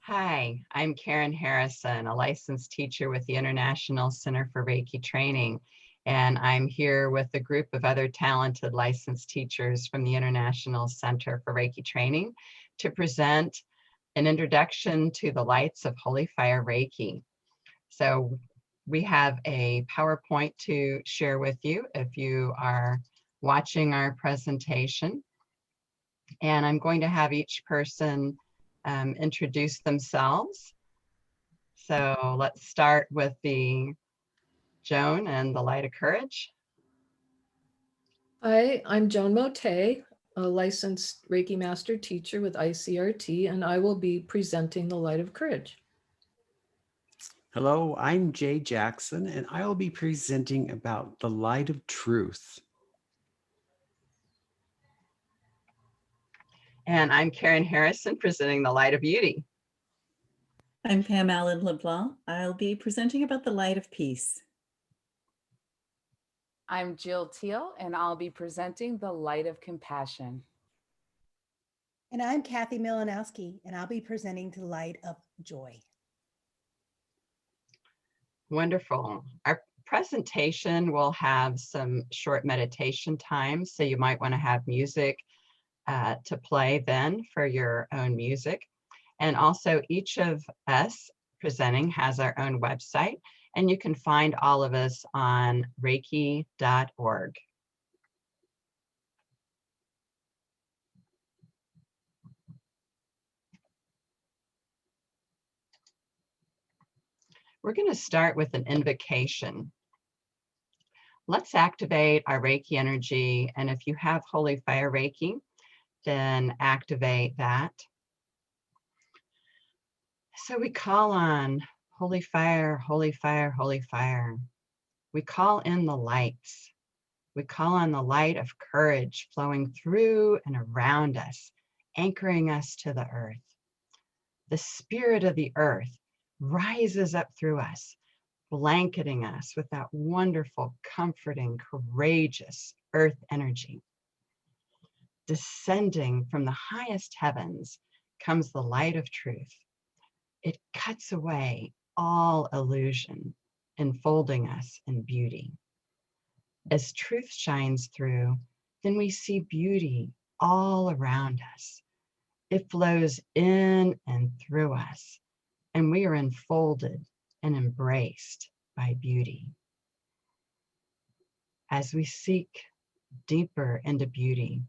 Hi, I'm Karen Harrison, a licensed teacher with the International Center for Reiki Training, and I'm here with a group of other talented licensed teachers from the International Center for Reiki Training to present an introduction to the lights of Holy Fire Reiki. So we have a PowerPoint to share with you if you are watching our presentation, and I'm going to have each person introduce themselves. So let's start with the Joan and the Light of Courage. Hi, I'm Joan Maute, a licensed Reiki Master teacher with ICRT, and I will be presenting the Light of Courage. Hello, I'm Jay Jackson, and I will be presenting about the light of truth. And I'm Karen Harrison, presenting the Light of Beauty. I'm Pam Allen-Leblanc. I'll be presenting about the light of peace. I'm Jill Thiel, and I'll be presenting the light of compassion. And I'm Kathy Milanowski, and I'll be presenting the light of joy. Wonderful. Our presentation will have some short meditation time, so you might want to have music to play then for your own music. And also each of us presenting has our own website, and you can find all of us on reiki.org. We're going to start with an invocation. Let's activate our Reiki energy, and if you have Holy Fire Reiki, then activate that. So we call on Holy Fire, Holy Fire, Holy Fire. We call in the lights. We call on the light of courage flowing through and around us, anchoring us to the earth. The spirit of the earth rises up through us, blanketing us with that wonderful, comforting, courageous earth energy. Descending from the highest heavens comes the light of truth. It cuts away all illusion, enfolding us in beauty. As truth shines through, then we see beauty all around us. It flows in and through us, and we are enfolded and embraced by beauty. As we seek deeper into beauty,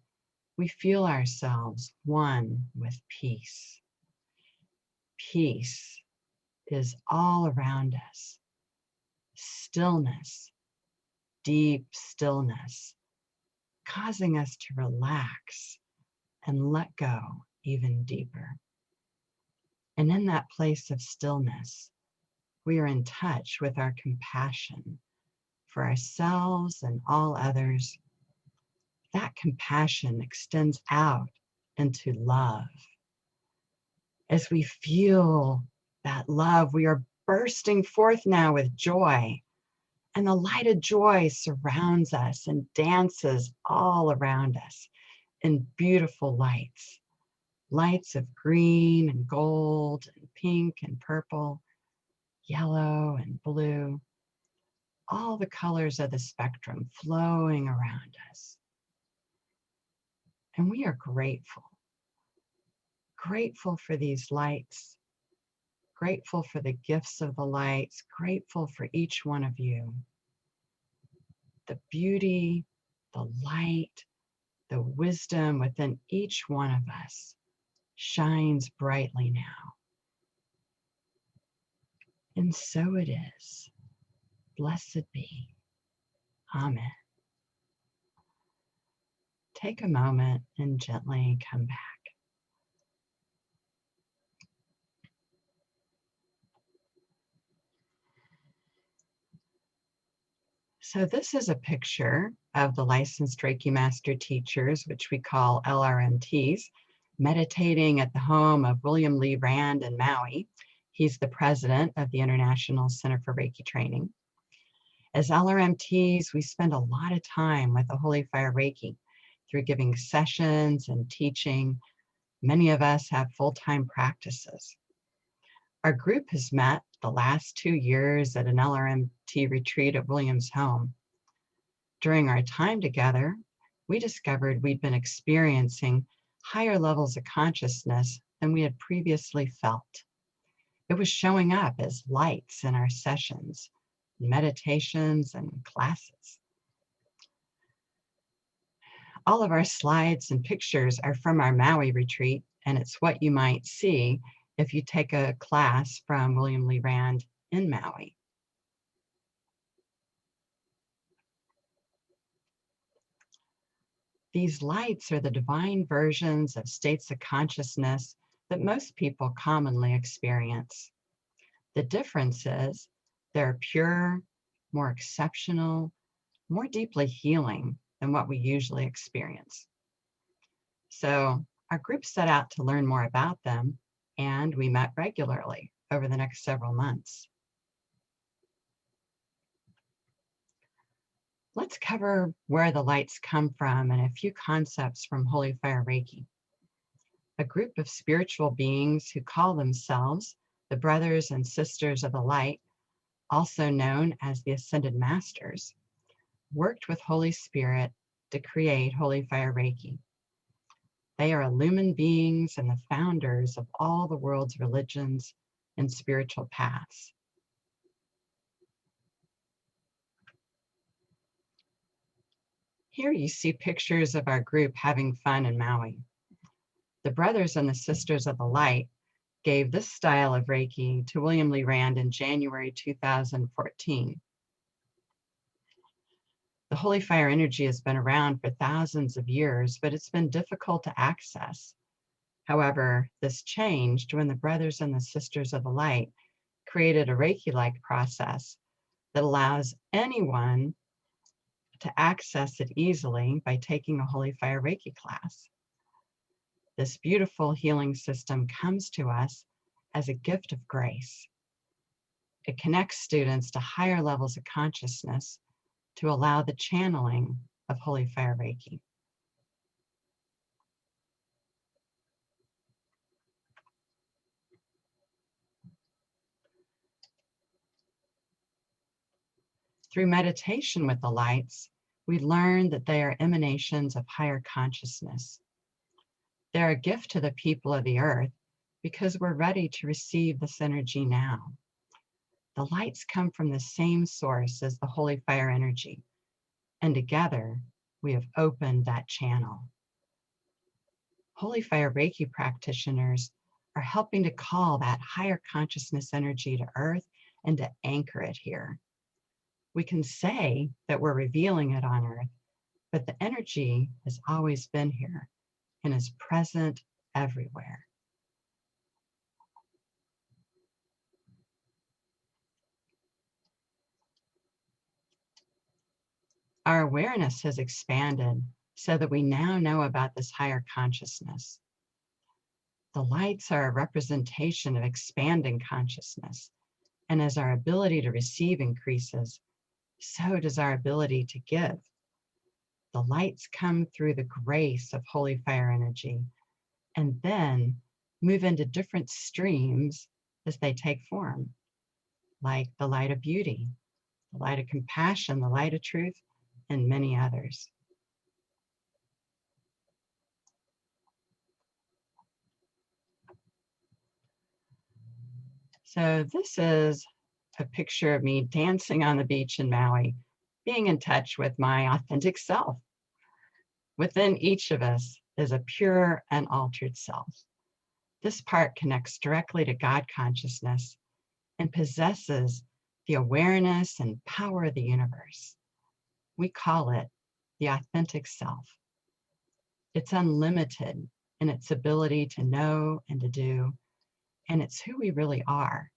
we feel ourselves one with peace. Peace is all around us. Stillness, deep stillness, causing us to relax and let go even deeper. And in that place of stillness, we are in touch with our compassion for ourselves and all others. That compassion extends out into love. As we feel that love, we are bursting forth now with joy. And the light of joy surrounds us and dances all around us in beautiful lights. Lights of green and gold and pink and purple, yellow and blue. All the colors of the spectrum flowing around us. And we are grateful. Grateful for these lights. Grateful for the gifts of the lights. Grateful for each one of you. The beauty, the light, the wisdom within each one of us shines brightly now. And so it is. Blessed be. Amen. Take a moment and gently come back. So this is a picture of the licensed Reiki Master teachers, which we call LRMTs, meditating at the home of William Lee Rand in Maui. He's the president of the International Center for Reiki Training. As LRMTs, we spend a lot of time with the Holy Fire Reiki through giving sessions and teaching. Many of us have full-time practices. Our group has met the last 2 years at an LRMT retreat at Williams' home. During our time together, we discovered we'd been experiencing higher levels of consciousness than we had previously felt. It was showing up as lights in our sessions, meditations, and classes. All of our slides and pictures are from our Maui retreat, and it's what you might see if you take a class from William Lee Rand in Maui. These lights are the divine versions of states of consciousness that most people commonly experience. The difference is they're pure, more exceptional, more deeply healing than what we usually experience. So our group set out to learn more about them, and we met regularly over the next several months. Let's cover where the lights come from and a few concepts from Holy Fire Reiki. A group of spiritual beings who call themselves the Brothers and Sisters of the Light, also known as the Ascended Masters, worked with Holy Spirit to create Holy Fire Reiki. They are illumined beings and the founders of all the world's religions and spiritual paths. Here you see pictures of our group having fun in Maui. The Brothers and the Sisters of the Light gave this style of Reiki to William Lee Rand in January 2014. The Holy Fire energy has been around for thousands of years, but it's been difficult to access. However, this changed when the Brothers and the Sisters of the Light created a Reiki-like process that allows anyone to access it easily by taking a Holy Fire Reiki class. This beautiful healing system comes to us as a gift of grace. It connects students to higher levels of consciousness to allow the channeling of Holy Fire Reiki. Through meditation with the lights, we learn that they are emanations of higher consciousness. They're a gift to the people of the earth because we're ready to receive this energy now. The lights come from the same source as the Holy Fire energy, and together we have opened that channel. Holy Fire Reiki practitioners are helping to call that higher consciousness energy to earth and to anchor it here. We can say that we're revealing it on earth, but the energy has always been here and is present everywhere. Our awareness has expanded so that we now know about this higher consciousness. The lights are a representation of expanding consciousness, and as our ability to receive increases, so does our ability to give. The lights come through the grace of Holy Fire energy and then move into different streams as they take form, like the light of beauty, the light of compassion, the light of truth, and many others. So this is a picture of me dancing on the beach in Maui, being in touch with my authentic self. Within each of us is a pure and altered self. This part connects directly to God consciousness and possesses the awareness and power of the universe. We call it the authentic self. It's unlimited in its ability to know and to do, and it's who we really are.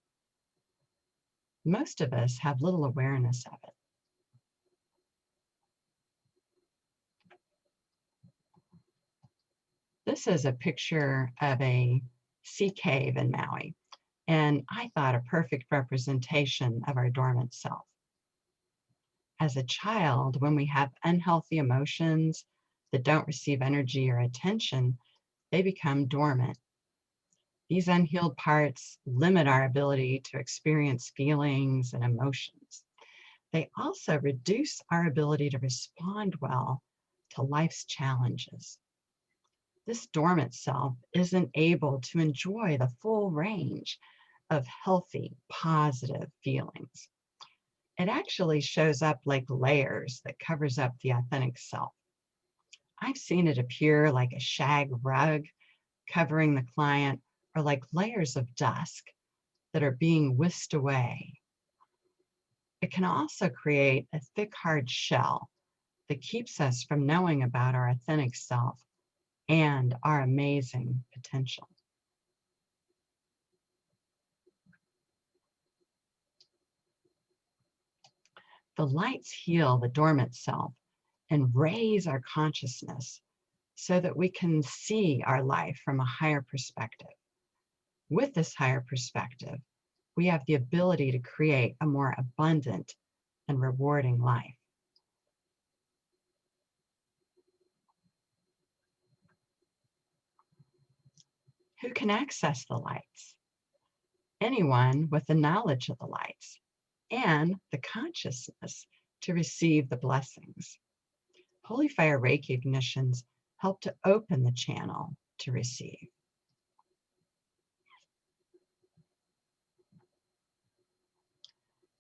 Most of us have little awareness of it. This is a picture of a sea cave in Maui, and I thought a perfect representation of our dormant self. As a child, when we have unhealthy emotions that don't receive energy or attention, they become dormant. These unhealed parts limit our ability to experience feelings and emotions. They also reduce our ability to respond well to life's challenges. This dormant self isn't able to enjoy the full range of healthy, positive feelings. It actually shows up like layers that covers up the authentic self. I've seen it appear like a shag rug covering the client, or like layers of dusk that are being whisked away. It can also create a thick, hard shell that keeps us from knowing about our authentic self and our amazing potential. The lights heal the dormant self and raise our consciousness so that we can see our life from a higher perspective. With this higher perspective, we have the ability to create a more abundant and rewarding life. Who can access the lights? Anyone with the knowledge of the lights and the consciousness to receive the blessings. Holy Fire Reiki ignitions help to open the channel to receive.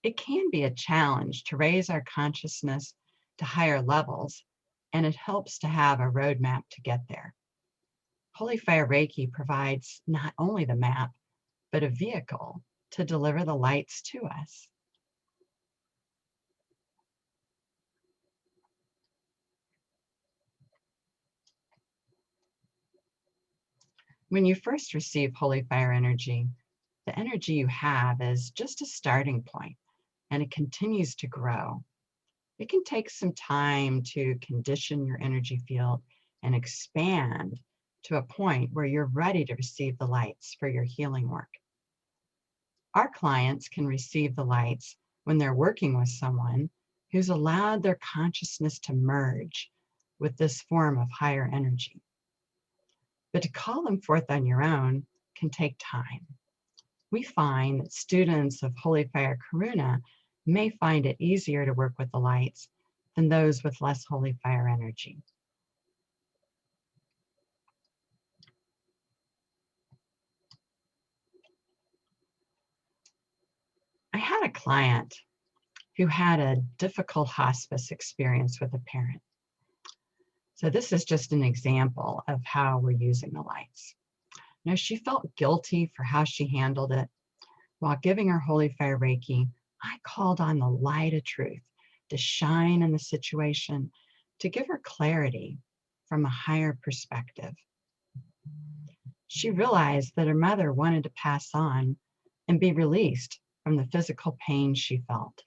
It can be a challenge to raise our consciousness to higher levels, and it helps to have a roadmap to get there. Holy Fire Reiki provides not only the map, but a vehicle to deliver the lights to us. When you first receive Holy Fire energy, the energy you have is just a starting point, and it continues to grow. It can take some time to condition your energy field and expand to a point where you're ready to receive the lights for your healing work. Our clients can receive the lights when they're working with someone who's allowed their consciousness to merge with this form of higher energy. But to call them forth on your own can take time. We find that students of Holy Fire Karuna may find it easier to work with the lights than those with less Holy Fire energy. I had a client who had a difficult hospice experience with a parent. So this is just an example of how we're using the lights. Now, she felt guilty for how she handled it. While giving her Holy Fire Reiki, I called on the light of truth to shine in the situation, to give her clarity from a higher perspective. She realized that her mother wanted to pass on and be released from the physical pain she felt.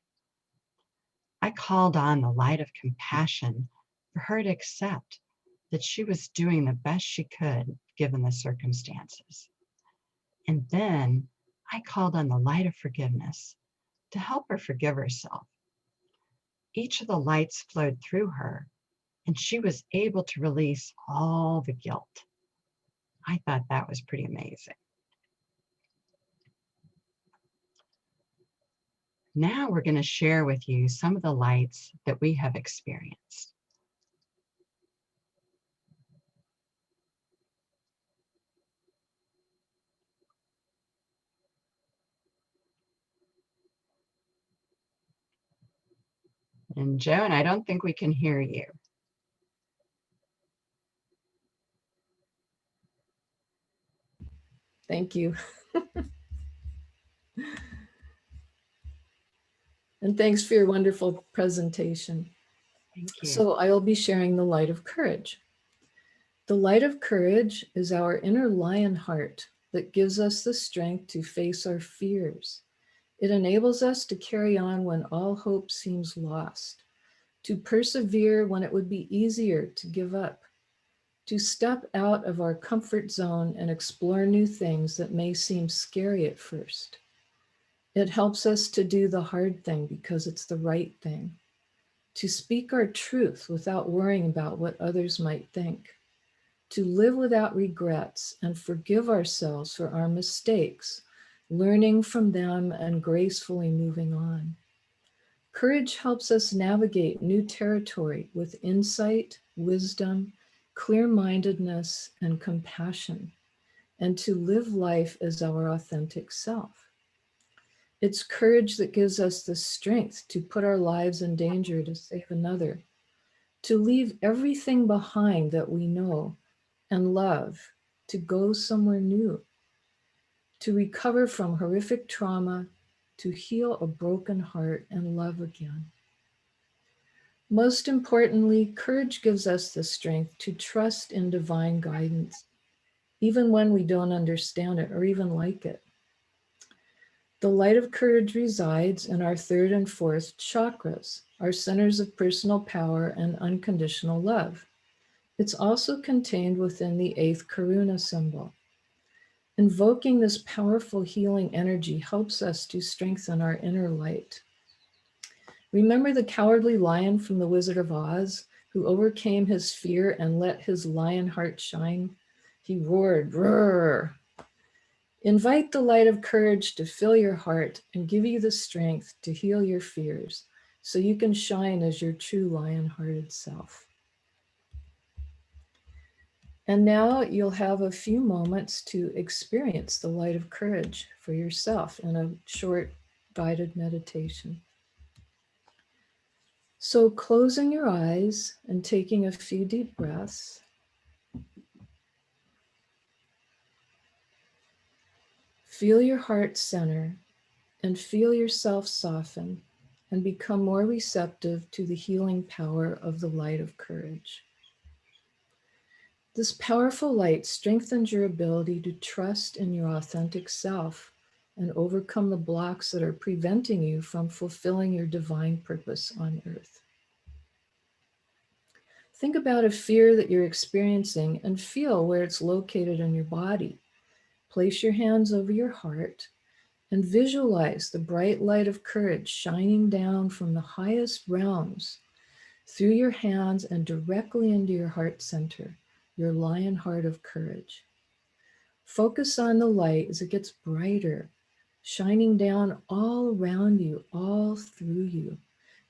I called on the light of compassion for her to accept that she was doing the best she could given the circumstances. And then I called on the light of forgiveness to help her forgive herself. Each of the lights flowed through her, and she was able to release all the guilt. I thought that was pretty amazing. Now we're going to share with you some of the lights that we have experienced. And Joan, I don't think we can hear you. Thank you. And thanks for your wonderful presentation. Thank you. So I'll be sharing the light of courage. The light of courage is our inner lion heart that gives us the strength to face our fears. It enables us to carry on when all hope seems lost, to persevere when it would be easier to give up, to step out of our comfort zone and explore new things that may seem scary at first. It helps us to do the hard thing because it's the right thing, to speak our truth without worrying about what others might think, to live without regrets and forgive ourselves for our mistakes, learning from them and gracefully moving on. Courage helps us navigate new territory with insight, wisdom, clear-mindedness, and compassion, and to live life as our authentic self. It's courage that gives us the strength to put our lives in danger to save another, to leave everything behind that we know and love, to go somewhere new, to recover from horrific trauma, to heal a broken heart and love again. Most importantly, courage gives us the strength to trust in divine guidance, even when we don't understand it or even like it. The light of courage resides in our third and fourth chakras, our centers of personal power and unconditional love. It's also contained within the eighth karuna symbol. Invoking this powerful healing energy helps us to strengthen our inner light. Remember the cowardly lion from The Wizard of Oz who overcame his fear and let his lion heart shine? He roared, "Roar!" Invite the light of courage to fill your heart and give you the strength to heal your fears so you can shine as your true lion-hearted self. And now you'll have a few moments to experience the light of courage for yourself in a short guided meditation. So closing your eyes and taking a few deep breaths, feel your heart center and feel yourself soften and become more receptive to the healing power of the light of courage. This powerful light strengthens your ability to trust in your authentic self and overcome the blocks that are preventing you from fulfilling your divine purpose on earth. Think about a fear that you're experiencing and feel where it's located in your body. Place your hands over your heart and visualize the bright light of courage shining down from the highest realms through your hands and directly into your heart center, your lion heart of courage. Focus on the light as it gets brighter, shining down all around you, all through you,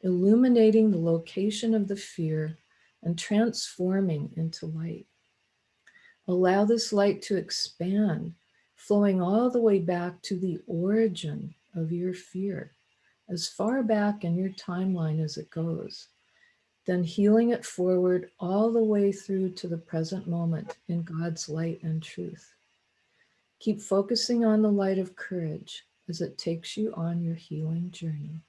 illuminating the location of the fear and transforming into light. Allow this light to expand, flowing all the way back to the origin of your fear, as far back in your timeline as it goes, then healing it forward all the way through to the present moment in God's light and truth. Keep focusing on the light of courage as it takes you on your healing journey.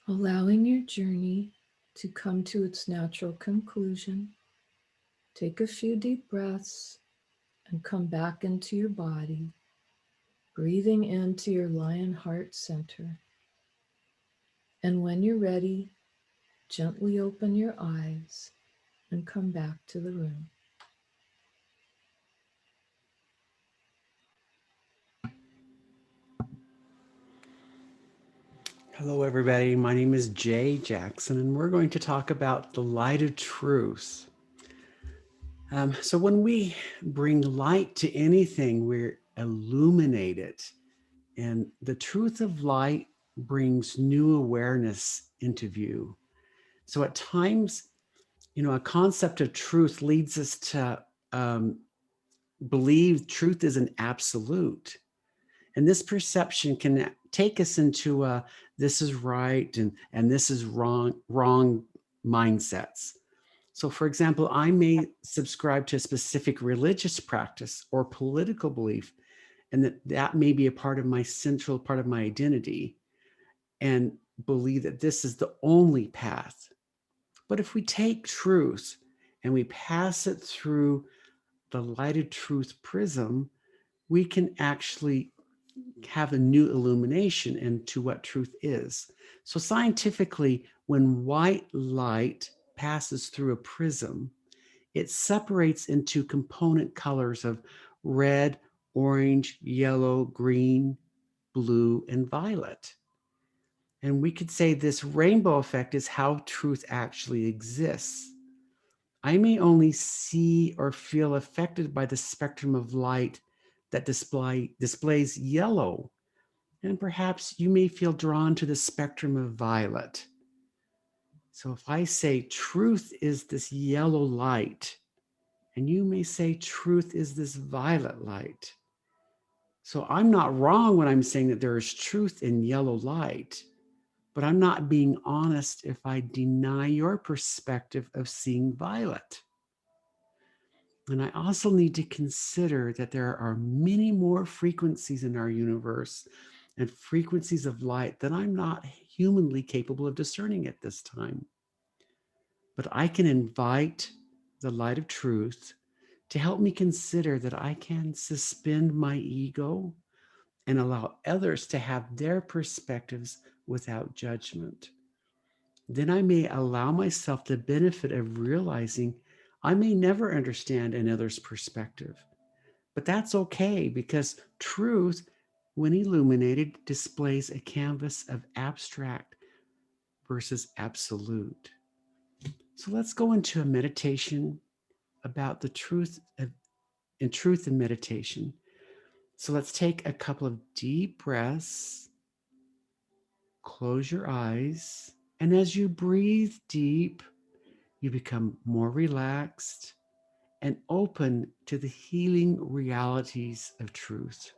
Allowing your journey to come to its natural conclusion, take a few deep breaths and come back into your body, breathing into your lion heart center. And when you're ready, gently open your eyes and come back to the room. Hello, everybody. My name is Jay Jackson, and we're going to talk about the light of truth. So when we bring light to anything, we illuminate it. And the truth of light brings new awareness into view. So at times, a concept of truth leads us to believe truth is an absolute. And this perception can take us into this is right and this is wrong mindsets. So for example, I may subscribe to a specific religious practice or political belief, and that may be a part of my central part of my identity, and believe that this is the only path. But if we take truth and we pass it through the light of truth prism, we can actually have a new illumination into what truth is. So scientifically, when white light passes through a prism, it separates into component colors of red, orange, yellow, green, blue, and violet. And we could say this rainbow effect is how truth actually exists. I may only see or feel affected by the spectrum of light that displays yellow, and perhaps you may feel drawn to the spectrum of violet. So if I say truth is this yellow light, and you may say truth is this violet light. So I'm not wrong when I'm saying that there is truth in yellow light, but I'm not being honest if I deny your perspective of seeing violet. And I also need to consider that there are many more frequencies in our universe and frequencies of light that I'm not humanly capable of discerning at this time. But I can invite the light of truth to help me consider that I can suspend my ego and allow others to have their perspectives without judgment. Then I may allow myself the benefit of realizing I may never understand another's perspective. But that's okay, because truth, when illuminated, displays a canvas of abstract versus absolute. So let's go into a meditation about the truth and meditation. So let's take a couple of deep breaths, close your eyes, and as you breathe deep, you become more relaxed and open to the healing realities of truth.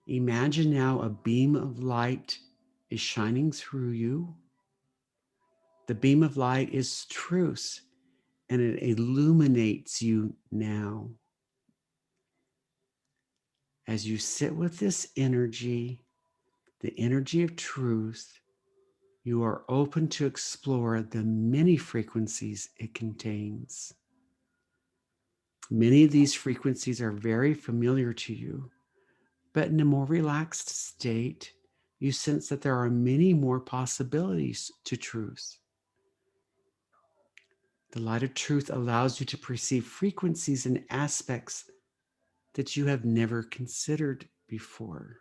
Imagine now a beam of light is shining through you. The beam of light is truth, and it illuminates you now. As you sit with this energy, the energy of truth, you are open to explore the many frequencies it contains. Many of these frequencies are very familiar to you, but in a more relaxed state, you sense that there are many more possibilities to truth. The light of truth allows you to perceive frequencies and aspects that you have never considered before.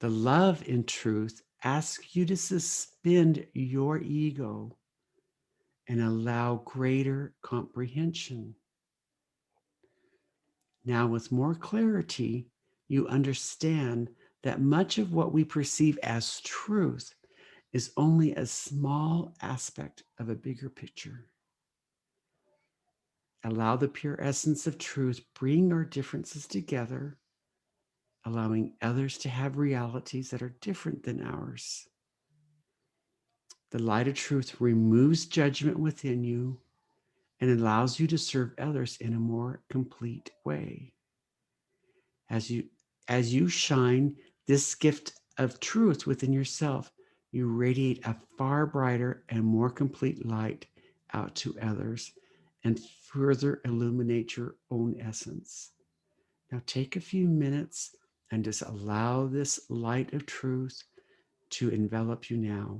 The love in truth asks you to suspend your ego and allow greater comprehension. Now, with more clarity, you understand that much of what we perceive as truth is only a small aspect of a bigger picture. Allow the pure essence of truth bring our differences together, allowing others to have realities that are different than ours. The light of truth removes judgment within you and allows you to serve others in a more complete way. As you shine this gift of truth within yourself, you radiate a far brighter and more complete light out to others and further illuminate your own essence. Now take a few minutes and just allow this light of truth to envelop you now.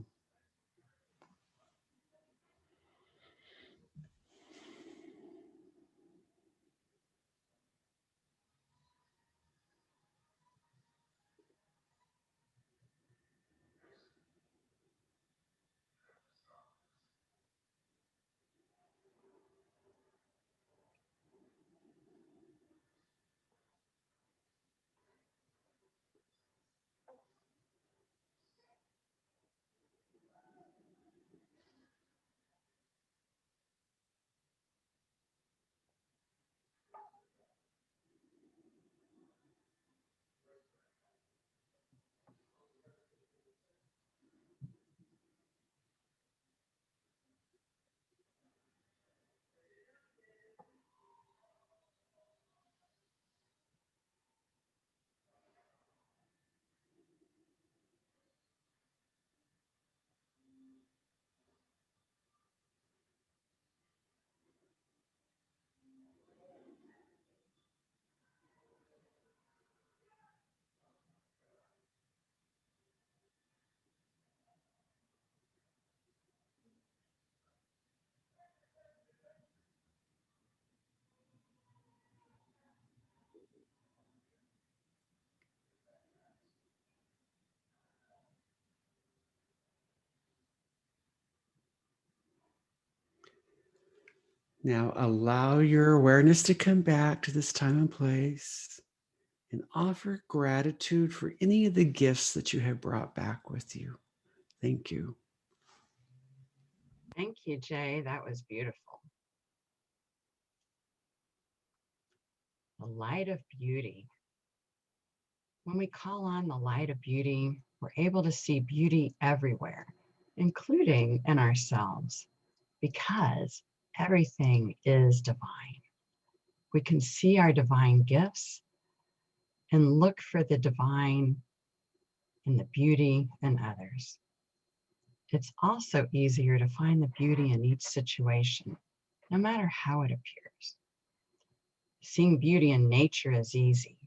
Now allow your awareness to come back to this time and place and offer gratitude for any of the gifts that you have brought back with you. Thank you. Thank you, Jay. That was beautiful. The light of beauty. When we call on the light of beauty, we're able to see beauty everywhere, including in ourselves, because everything is divine. We can see our divine gifts and look for the divine in the beauty in others. It's also easier to find the beauty in each situation, no matter how it appears. Seeing beauty in nature is easy.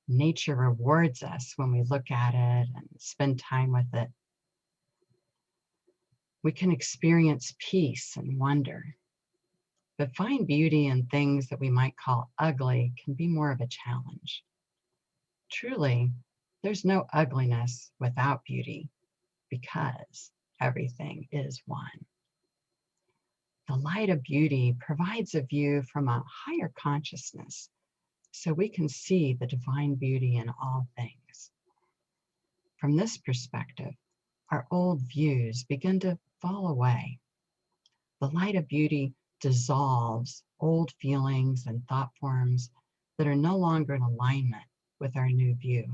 Nature rewards us when we look at it and spend time with it. We can experience peace and wonder, but find beauty in things that we might call ugly can be more of a challenge. Truly, there's no ugliness without beauty because everything is one. The light of beauty provides a view from a higher consciousness so we can see the divine beauty in all things. From this perspective, our old views begin to fall away. The light of beauty dissolves old feelings and thought forms that are no longer in alignment with our new view.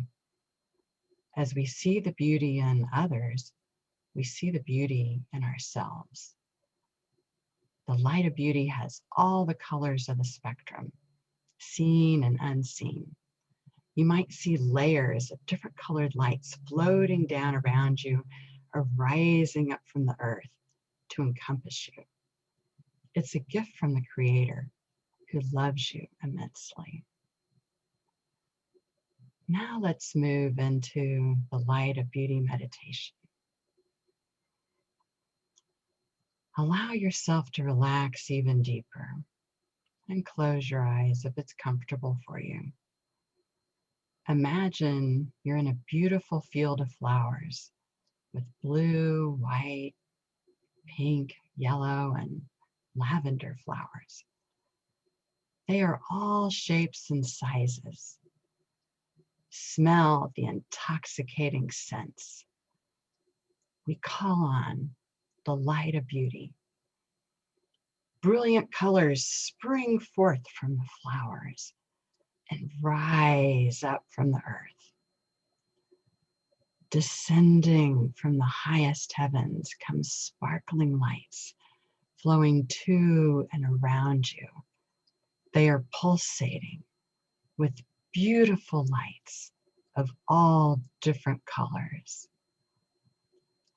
As we see the beauty in others, we see the beauty in ourselves. The light of beauty has all the colors of the spectrum, seen and unseen. You might see layers of different colored lights floating down around you or rising up from the earth to encompass you. It's a gift from the Creator who loves you immensely. Now let's move into the light of beauty meditation. Allow yourself to relax even deeper and close your eyes if it's comfortable for you. Imagine you're in a beautiful field of flowers with blue, white, pink, yellow, and lavender flowers. They are all shapes and sizes. Smell the intoxicating scents. We call on the light of beauty. Brilliant colors spring forth from the flowers and rise up from the earth. Descending from the highest heavens come sparkling lights flowing to and around you. They are pulsating with beautiful lights of all different colors.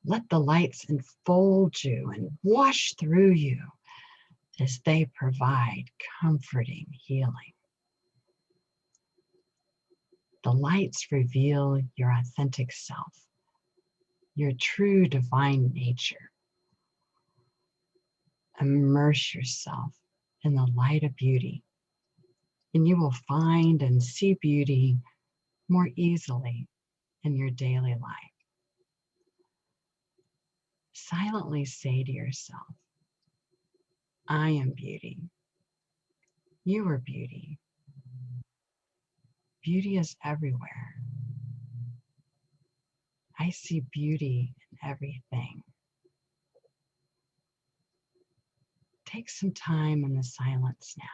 Let the lights enfold you and wash through you as they provide comforting healing. The lights reveal your authentic self, your true divine nature. Immerse yourself in the light of beauty, and you will find and see beauty more easily in your daily life. Silently say to yourself, I am beauty. You are beauty. Beauty is everywhere. I see beauty in everything. Take some time in the silence now.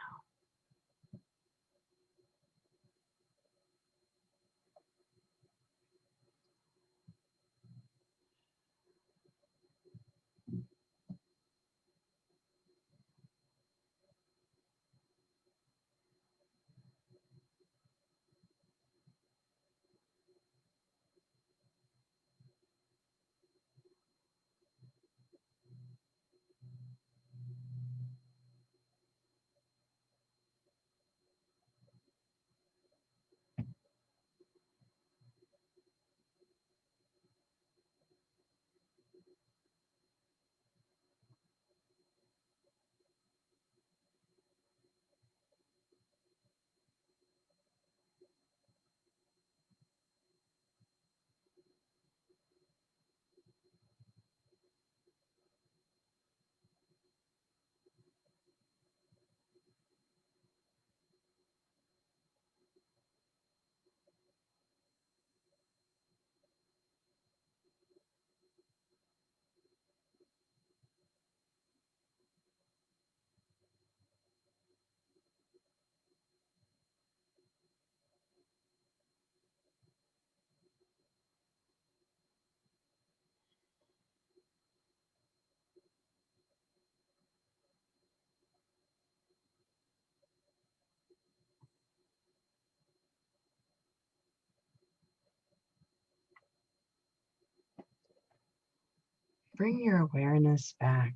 bring your awareness back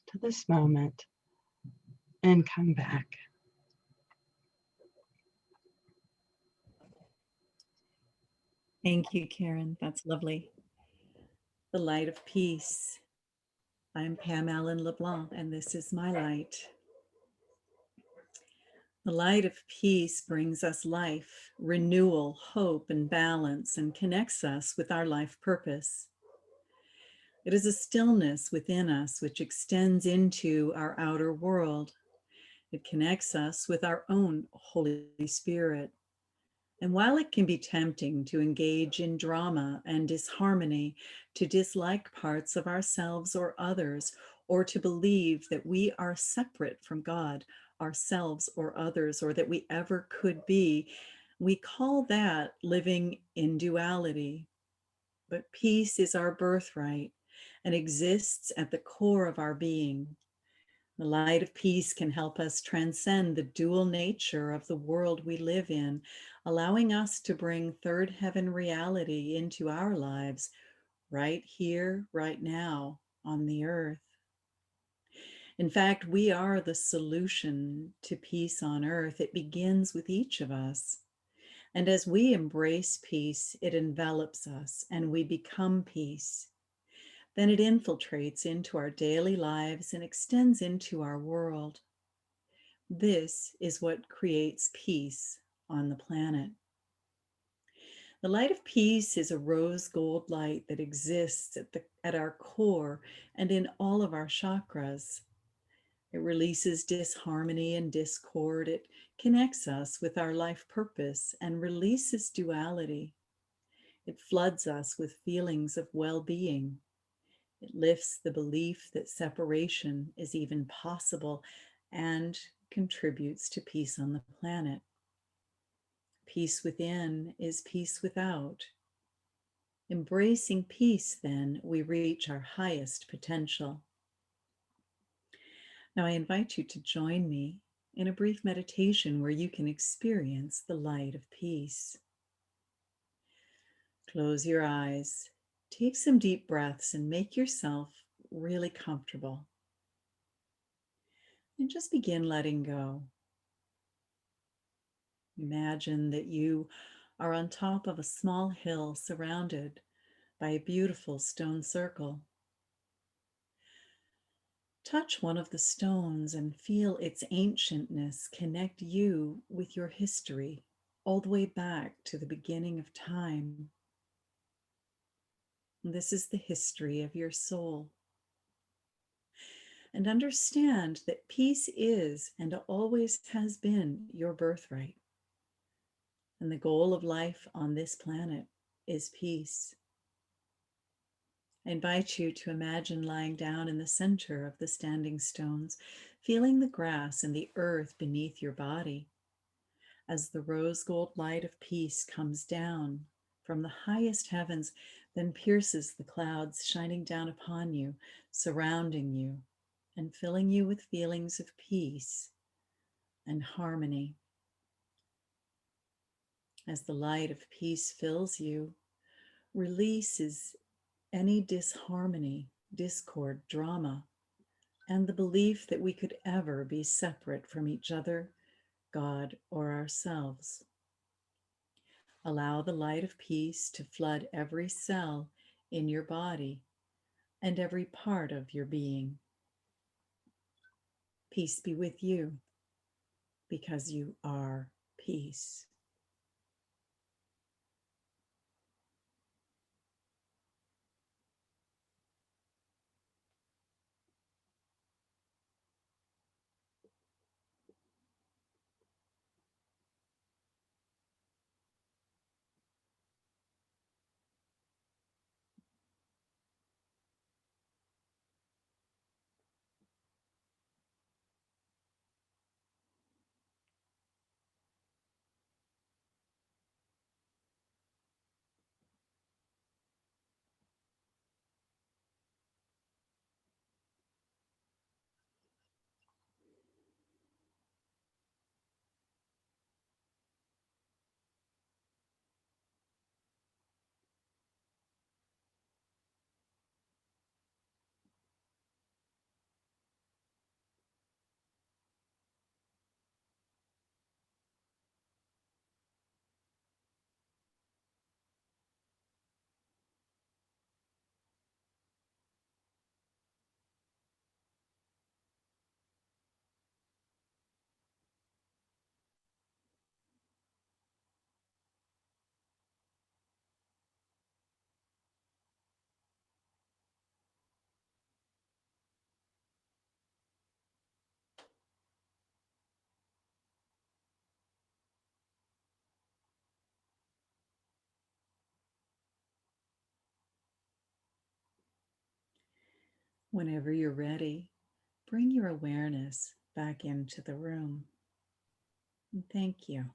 to this moment and come back. Thank you, Karen. That's lovely. The light of peace. I'm Pam Allen-Leblanc, and this is my light. The light of peace brings us life, renewal, hope, and balance, and connects us with our life purpose. It is a stillness within us which extends into our outer world. It connects us with our own Holy Spirit. And while it can be tempting to engage in drama and disharmony, to dislike parts of ourselves or others, or to believe that we are separate from God, ourselves or others, or that we ever could be, we call that living in duality. But peace is our birthright and exists at the core of our being. The light of peace can help us transcend the dual nature of the world we live in, allowing us to bring third heaven reality into our lives right here, right now on the earth. In fact, we are the solution to peace on earth. It begins with each of us. And as we embrace peace, it envelops us and we become peace. Then it infiltrates into our daily lives and extends into our world. This is what creates peace on the planet. The light of peace is a rose gold light that exists at our core and in all of our chakras. It releases disharmony and discord. It connects us with our life purpose and releases duality. It floods us with feelings of well-being. It lifts the belief that separation is even possible and contributes to peace on the planet. Peace within is peace without. Embracing peace, then, we reach our highest potential. Now, I invite you to join me in a brief meditation where you can experience the light of peace. Close your eyes, take some deep breaths, and make yourself really comfortable. And just begin letting go. Imagine that you are on top of a small hill surrounded by a beautiful stone circle. Touch one of the stones and feel its ancientness connect you with your history all the way back to the beginning of time. This is the history of your soul. And understand that peace is and always has been your birthright. And the goal of life on this planet is peace. I invite you to imagine lying down in the center of the standing stones, feeling the grass and the earth beneath your body. As the rose gold light of peace comes down from the highest heavens, then pierces the clouds, shining down upon you, surrounding you, and filling you with feelings of peace and harmony. As the light of peace fills you, releases any disharmony, discord, drama, and the belief that we could ever be separate from each other, God, or ourselves. Allow the light of peace to flood every cell in your body and every part of your being. Peace be with you, because you are peace. Whenever you're ready, bring your awareness back into the room. And thank you.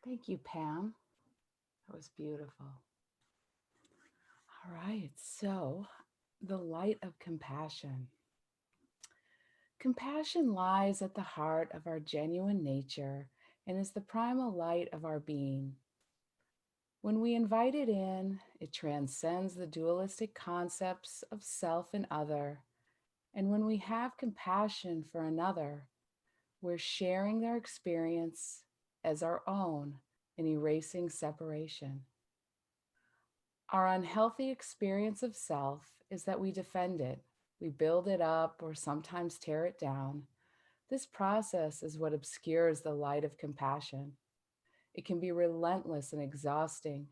Thank you, Pam. That was beautiful. All right, so the light of compassion. Compassion lies at the heart of our genuine nature and is the primal light of our being. When we invite it in, it transcends the dualistic concepts of self and other. And when we have compassion for another, we're sharing their experience as our own and erasing separation. Our unhealthy experience of self is that we defend it, we build it up, or sometimes tear it down. This process is what obscures the light of compassion. It can be relentless and exhausting.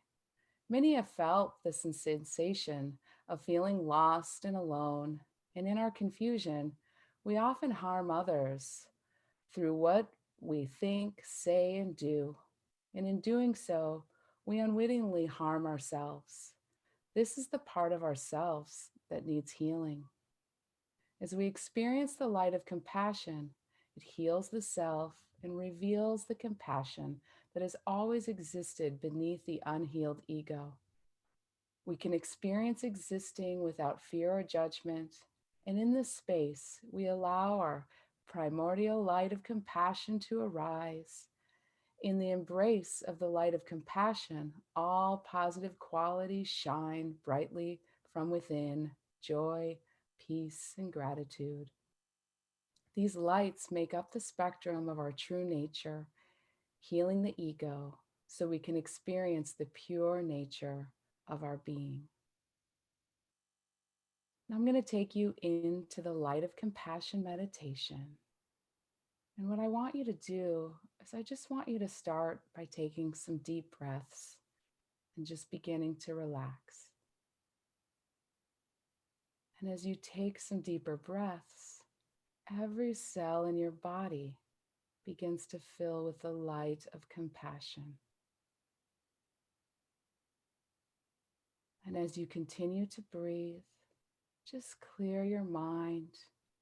Many have felt this sensation of feeling lost and alone, and in our confusion, we often harm others through what we think, say, and do. And in doing so, we unwittingly harm ourselves. This is the part of ourselves that needs healing. As we experience the light of compassion, it heals the self and reveals the compassion that has always existed beneath the unhealed ego. We can experience existing without fear or judgment, and in this space, we allow our primordial light of compassion to arise. In the embrace of the light of compassion, all positive qualities shine brightly from within: joy, peace, and gratitude. These lights make up the spectrum of our true nature, healing the ego so we can experience the pure nature of our being. Now I'm going to take you into the light of compassion meditation. And what I want you to do is I just want you to start by taking some deep breaths and just beginning to relax. And as you take some deeper breaths, every cell in your body begins to fill with the light of compassion. And as you continue to breathe, just clear your mind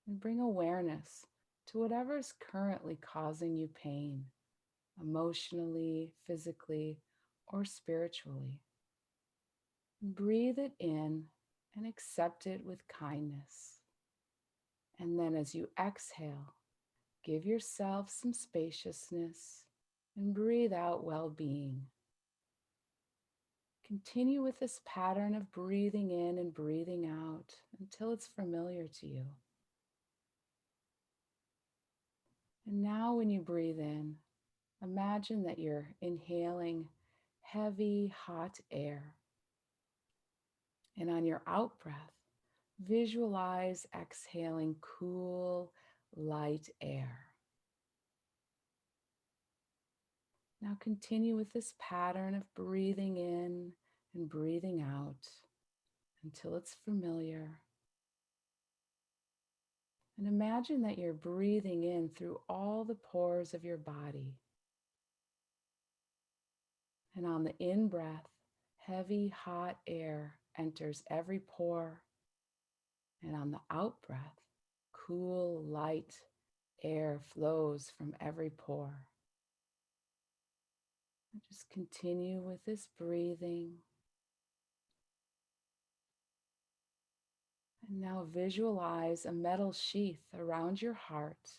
and bring awareness to whatever is currently causing you pain, emotionally, physically, or spiritually. Breathe it in and accept it with kindness. And then as you exhale, give yourself some spaciousness and breathe out well-being. Continue with this pattern of breathing in and breathing out until it's familiar to you. And now when you breathe in, imagine that you're inhaling heavy, hot air. And on your out breath, visualize exhaling cool, light air. Now continue with this pattern of breathing in and breathing out until it's familiar. And imagine that you're breathing in through all the pores of your body. And on the in-breath, heavy, hot air enters every pore. And on the out-breath, cool, light air flows from every pore. And just continue with this breathing. And now visualize a metal sheath around your heart.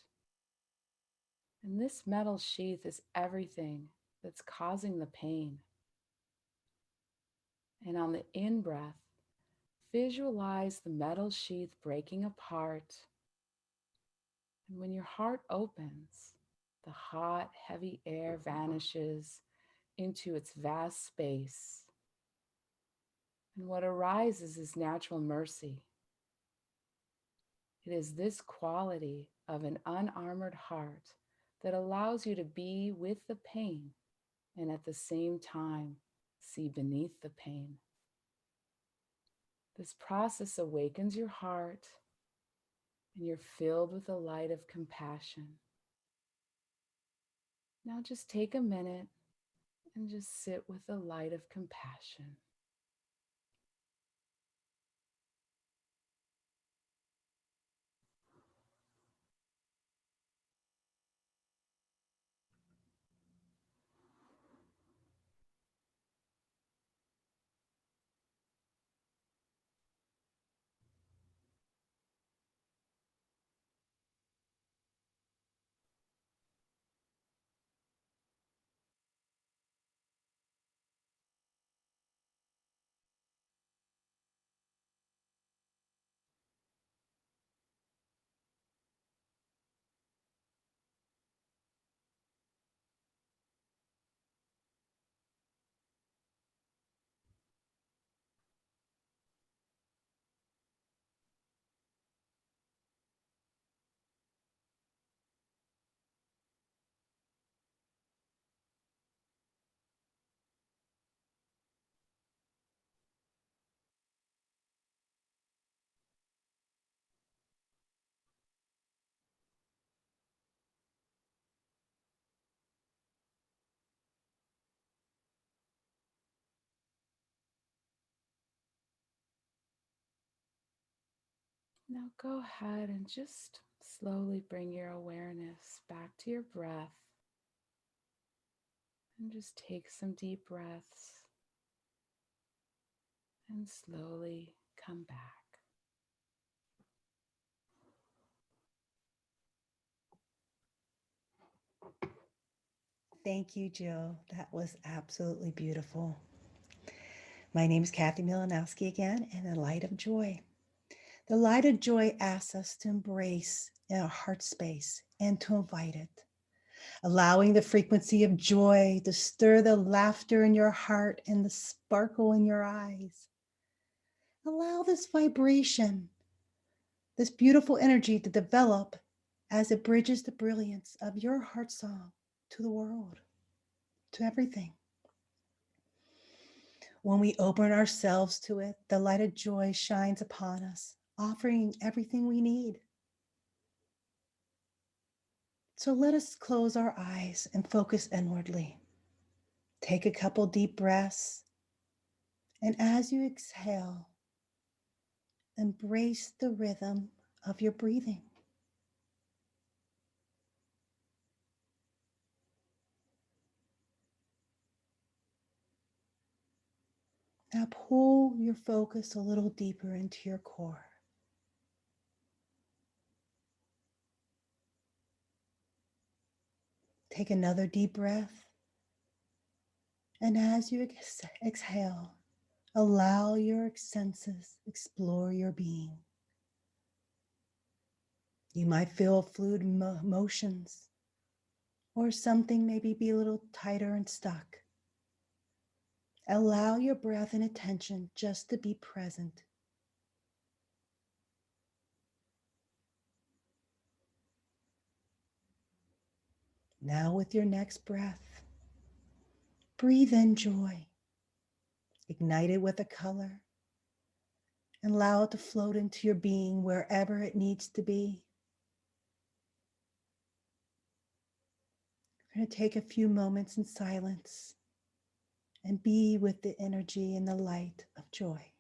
And this metal sheath is everything that's causing the pain. And on the in-breath, visualize the metal sheath breaking apart. And when your heart opens, the hot, heavy air vanishes into its vast space. And what arises is natural mercy. It is this quality of an unarmored heart that allows you to be with the pain and at the same time see beneath the pain. This process awakens your heart and you're filled with the light of compassion. Now just take a minute and just sit with the light of compassion. Now go ahead and just slowly bring your awareness back to your breath and just take some deep breaths and slowly come back. Thank you, Jill. That was absolutely beautiful. My name is Kathy Milanowski again, and the light of joy. The light of joy asks us to embrace our heart space and to invite it, allowing the frequency of joy to stir the laughter in your heart and the sparkle in your eyes. Allow this vibration, this beautiful energy to develop as it bridges the brilliance of your heart song to the world, to everything. When we open ourselves to it, the light of joy shines upon us, offering everything we need. So let us close our eyes and focus inwardly. Take a couple deep breaths, and as you exhale, embrace the rhythm of your breathing. Now pull your focus a little deeper into your core. Take another deep breath, and as you exhale, allow your senses explore your being. You might feel fluid motions, or something maybe be a little tighter and stuck. Allow your breath and attention just to be present. Now with your next breath, breathe in joy, ignite it with a color, and allow it to float into your being wherever it needs to be. We're going to take a few moments in silence and be with the energy and the light of joy.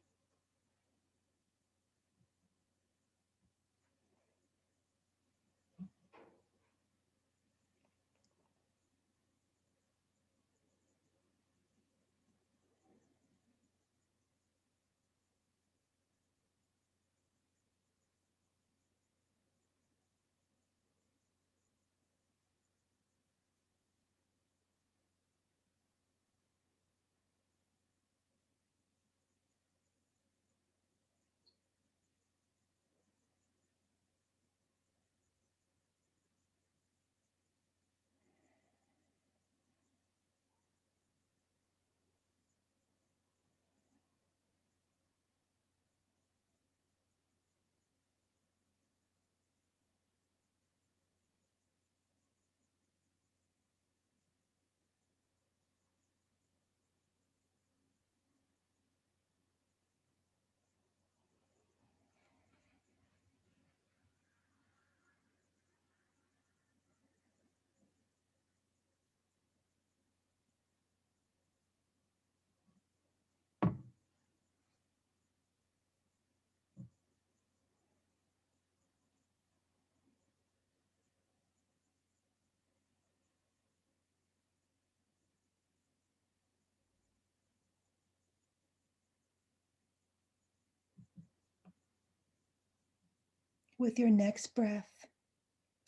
With your next breath,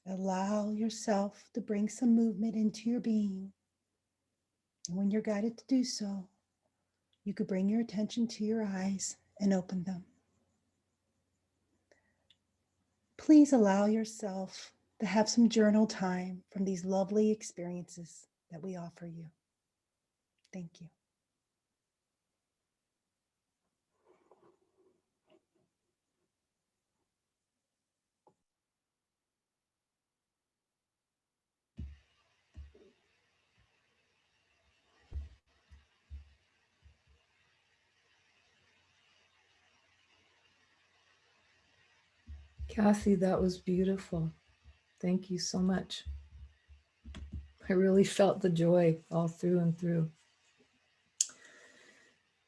allow yourself to bring some movement into your being. And when you're guided to do so, you could bring your attention to your eyes and open them. Please allow yourself to have some journal time from these lovely experiences that we offer you. Thank you. Kathy, that was beautiful. Thank you so much. I really felt the joy all through and through.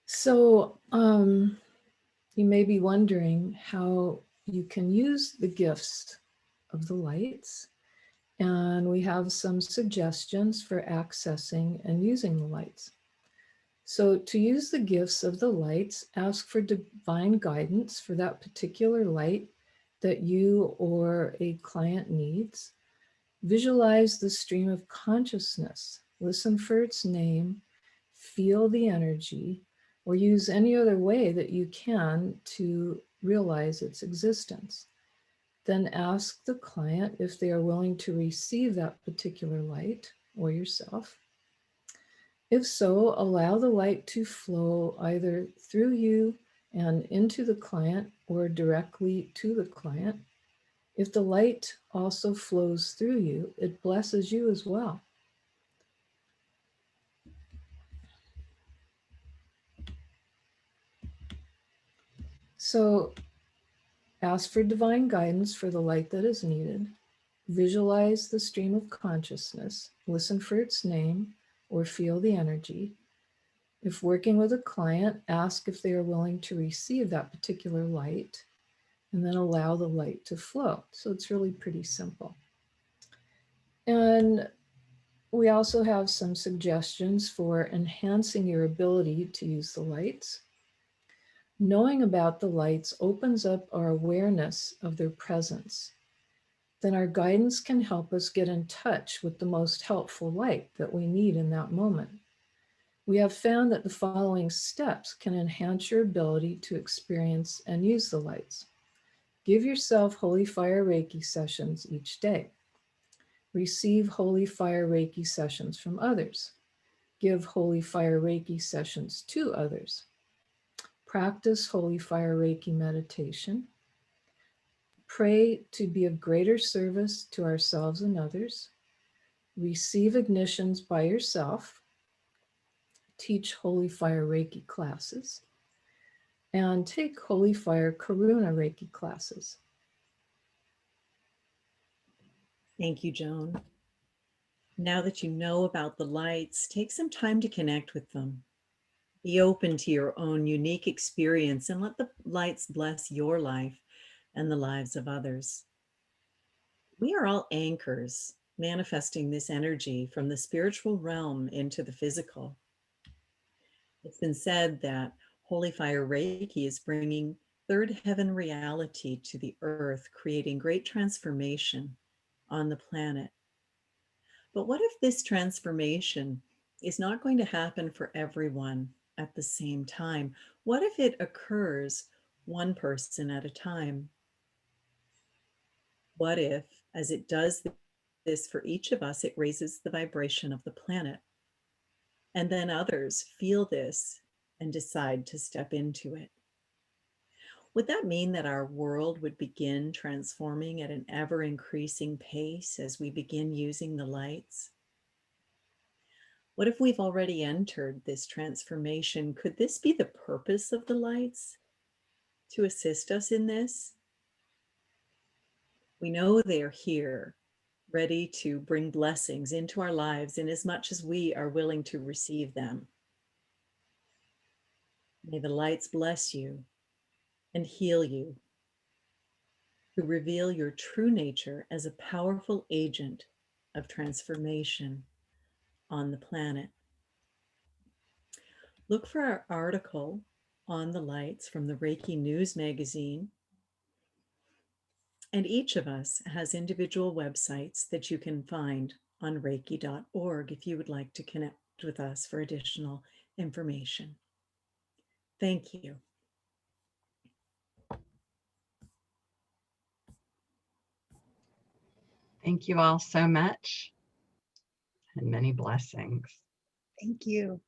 So you may be wondering how you can use the gifts of the lights. And we have some suggestions for accessing and using the lights. So to use the gifts of the lights, ask for divine guidance for that particular light that you or a client needs. Visualize the stream of consciousness, listen for its name, feel the energy, or use any other way that you can to realize its existence. Then ask the client if they are willing to receive that particular light or yourself. If so, allow the light to flow either through you and into the client or directly to the client. If the light also flows through you, it blesses you as well. So ask for divine guidance for the light that is needed. Visualize the stream of consciousness, listen for its name, or feel the energy. If working with a client, ask if they are willing to receive that particular light, and then allow the light to flow. So it's really pretty simple. And we also have some suggestions for enhancing your ability to use the lights. Knowing about the lights opens up our awareness of their presence. Then our guidance can help us get in touch with the most helpful light that we need in that moment. We have found that the following steps can enhance your ability to experience and use the lights. Give yourself Holy Fire Reiki sessions each day. Receive Holy Fire Reiki sessions from others. Give Holy Fire Reiki sessions to others. Practice Holy Fire Reiki meditation. Pray to be of greater service to ourselves and others. Receive ignitions by yourself. Teach Holy Fire Reiki classes. And take Holy Fire Karuna Reiki classes. Thank you, Joan. Now that you know about the lights, take some time to connect with them. Be open to your own unique experience and let the lights bless your life and the lives of others. We are all anchors, manifesting this energy from the spiritual realm into the physical. It's been said that Holy Fire Reiki is bringing third heaven reality to the earth, creating great transformation on the planet. But what if this transformation is not going to happen for everyone at the same time? What if it occurs one person at a time? What if, as it does this for each of us, it raises the vibration of the planet? And then others feel this and decide to step into it. Would that mean that our world would begin transforming at an ever increasing pace as we begin using the lights? What if we've already entered this transformation? Could this be the purpose of the lights? To assist us in this? We know they are here, ready to bring blessings into our lives in as much as we are willing to receive them. May the lights bless you and heal you, to reveal your true nature as a powerful agent of transformation on the planet. Look for our article on the lights from the Reiki News magazine. And each of us has individual websites that you can find on reiki.org if you would like to connect with us for additional information. Thank you. Thank you all so much, and many blessings. Thank you.